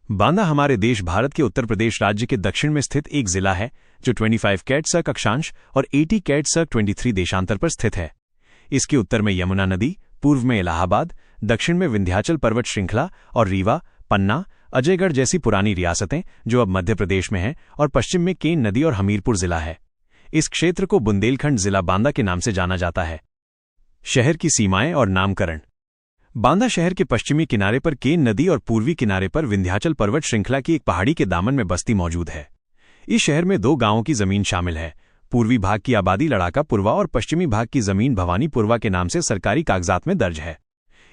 बांदा हमारे देश भारत के उत्तर प्रदेश राज्य के दक्षिण में स्थित एक जिला है जो 25 कैट अक्षांश और 80 कैट 23 देशांतर पर स्थित है। इसके उत्तर में यमुना नदी, पूर्व में इलाहाबाद, दक्षिण में विंध्याचल पर्वत श्रृंखला और रीवा, पन्ना, अजयगढ़ जैसी पुरानी रियासतें जो अब मध्य प्रदेश में हैं, और पश्चिम में केन नदी और हमीरपुर जिला है। इस क्षेत्र को बुंदेलखंड जिला बांदा के नाम से जाना जाता है। शहर की सीमाएं और नामकरण। बांदा शहर के पश्चिमी किनारे पर केन नदी और पूर्वी किनारे पर विंध्याचल पर्वत श्रृंखला की एक पहाड़ी के दामन में बस्ती मौजूद है। इस शहर में 2 गांवों की जमीन शामिल है। पूर्वी भाग की आबादी लड़ाका पुरवा और पश्चिमी भाग की जमीन भवानी पुरवा के नाम से सरकारी कागजात में दर्ज है।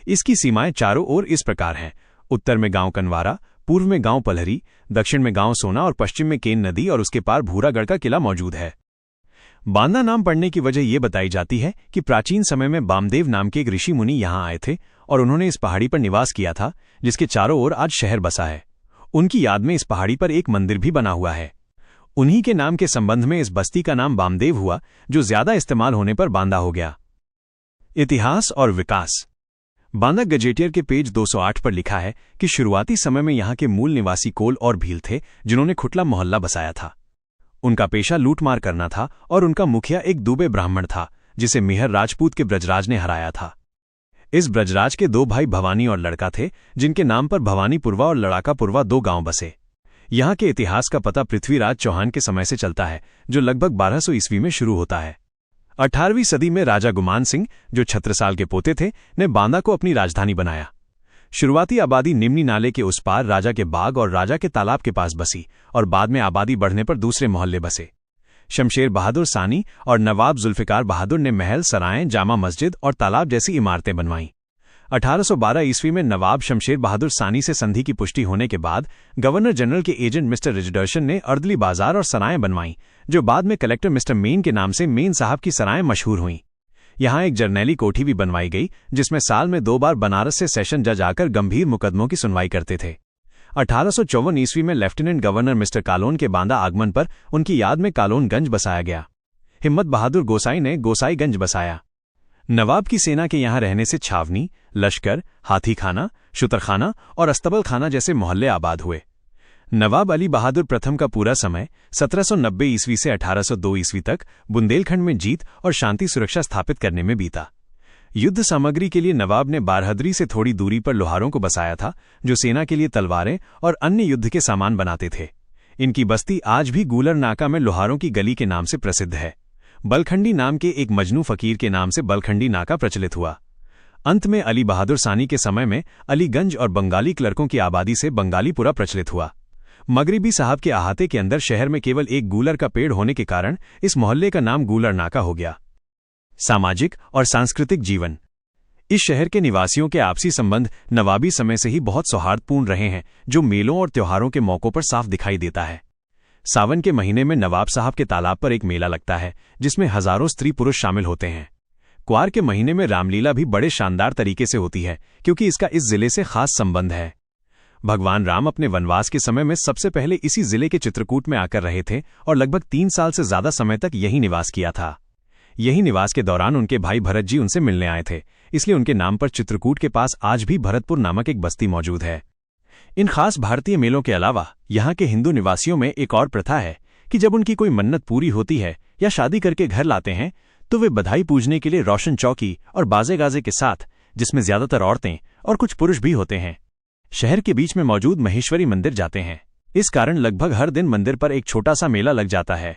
इसकी सीमाएं चारों ओर इस प्रकार हैं: उत्तर में गांव कनवारा, पूर्व में गांव पलहरी, दक्षिण में गांव सोना और पश्चिम में केन नदी और उसके पार भूरागढ़ का किला मौजूद है। बांदा नाम पड़ने की वजह यह बताई जाती है कि प्राचीन समय में बामदेव नाम के एक ऋषि मुनि यहां आए थे और उन्होंने इस पहाड़ी पर निवास किया था, जिसके चारों ओर आज शहर बसा है। उनकी याद में इस पहाड़ी पर एक मंदिर भी बना हुआ है। उन्हीं के नाम के संबंध में इस बस्ती का नाम बामदेव हुआ, जो ज्यादा इस्तेमाल होने पर बांदा हो गया। इतिहास और विकास। बांदा गजेटियर के पेज 208 पर लिखा है कि शुरुआती समय में यहां के मूल निवासी कोल और भील थे, जिन्होंने खुटला मोहल्ला बसाया था। उनका पेशा लूटमार करना था और उनका मुखिया एक दूबे ब्राह्मण था, जिसे मिहर राजपूत के ब्रजराज ने हराया था। इस ब्रजराज के 2 भाई भवानी और लड़का थे, जिनके नाम पर भवानी पुरवा और लड़ाका पुरवा 2 गांव बसे। यहाँ के इतिहास का पता पृथ्वीराज चौहान के समय से चलता है, जो लगभग 1200 ईस्वी में शुरू होता है। 18वीं सदी में राजा गुमान सिंह, जो छत्रसाल के पोते थे, ने बांदा को अपनी राजधानी बनाया। शुरुआती आबादी निम्नी नाले के उस पार राजा के बाग और राजा के तालाब के पास बसी और बाद में आबादी बढ़ने पर दूसरे मोहल्ले बसे। शमशेर बहादुर सानी और नवाब जुल्फिकार बहादुर ने महल, सराएं, जामा मस्जिद और तालाब जैसी इमारतें बनवाईं। 1812 ईस्वी में नवाब शमशेर बहादुर सानी से संधि की पुष्टि होने के बाद गवर्नर जनरल के एजेंट मिस्टर रिजर्डर्शन ने अर्दली बाजार और सराएं बनवाईं, जो बाद में कलेक्टर मिस्टर मेन के नाम से मेन साहब की सराएं मशहूर हुईं। यहाँ एक जर्नैली कोठी भी बनवाई गई, जिसमें साल में 2 बार बनारस से सेशन जज आकर गंभीर मुकदमों की सुनवाई करते थे। 1854 ईस्वी में लेफ्टिनेंट गवर्नर मिस्टर कालोन के बांदा आगमन पर उनकी याद में कालोनगंज बसाया गया। हिम्मत बहादुर गोसाई ने गोसाईगंज बसाया। नवाब की सेना के यहाँ रहने से छावनी, लश्कर, हाथीखाना, शुतरखाना और अस्तबल खाना जैसे मोहल्ले आबाद हुए। नवाब अली बहादुर प्रथम का पूरा समय 1790 ईस्वी से 1802 ईस्वी तक बुंदेलखंड में जीत और शांति सुरक्षा स्थापित करने में बीता। युद्ध सामग्री के लिए नवाब ने बारहदरी से थोड़ी दूरी पर लोहारों को बसाया था, जो सेना के लिए तलवारें और अन्य युद्ध के सामान बनाते थे। इनकी बस्ती आज भी गूलर नाका में लोहारों की गली के नाम से प्रसिद्ध है। बलखंडी नाम के एक मजनू फकीर के नाम से बलखंडी नाका प्रचलित हुआ। अंत में अली बहादुर सानी के समय में अलीगंज और बंगाली क्लर्कों की आबादी से बंगालीपुरा प्रचलित हुआ। मगरिबी साहब के अहाते के अंदर शहर में केवल एक गूलर का पेड़ होने के कारण इस मोहल्ले का नाम गूलर नाका हो गया। सामाजिक और सांस्कृतिक जीवन। इस शहर के निवासियों के आपसी संबंध नवाबी समय से ही बहुत सौहार्दपूर्ण रहे हैं, जो मेलों और त्योहारों के मौकों पर साफ दिखाई देता है। सावन के महीने में नवाब साहब के तालाब पर एक मेला लगता है, जिसमें हजारों स्त्री पुरुष शामिल होते हैं। क्वार के महीने में रामलीला भी बड़े शानदार तरीके से होती है, क्योंकि इसका इस जिले से खास संबंध है। भगवान राम अपने वनवास के समय में सबसे पहले इसी जिले के चित्रकूट में आकर रहे थे और लगभग 3 साल से ज्यादा समय तक यही निवास किया था। यही निवास के दौरान उनके भाई भरत जी उनसे मिलने आए थे, इसलिए उनके नाम पर चित्रकूट के पास आज भी भरतपुर नामक एक बस्ती मौजूद है। इन खास भारतीय मेलों के अलावा यहाँ के हिंदू निवासियों में एक और प्रथा है कि जब उनकी कोई मन्नत पूरी होती है या शादी करके घर लाते हैं, तो वे बधाई पूजने के लिए रोशन चौकी और बाजे गाजे के साथ, जिसमें ज्यादातर औरतें और कुछ पुरुष भी होते हैं, शहर के बीच में मौजूद महेश्वरी मंदिर जाते हैं। इस कारण लगभग हर दिन मंदिर पर एक छोटा सा मेला लग जाता है,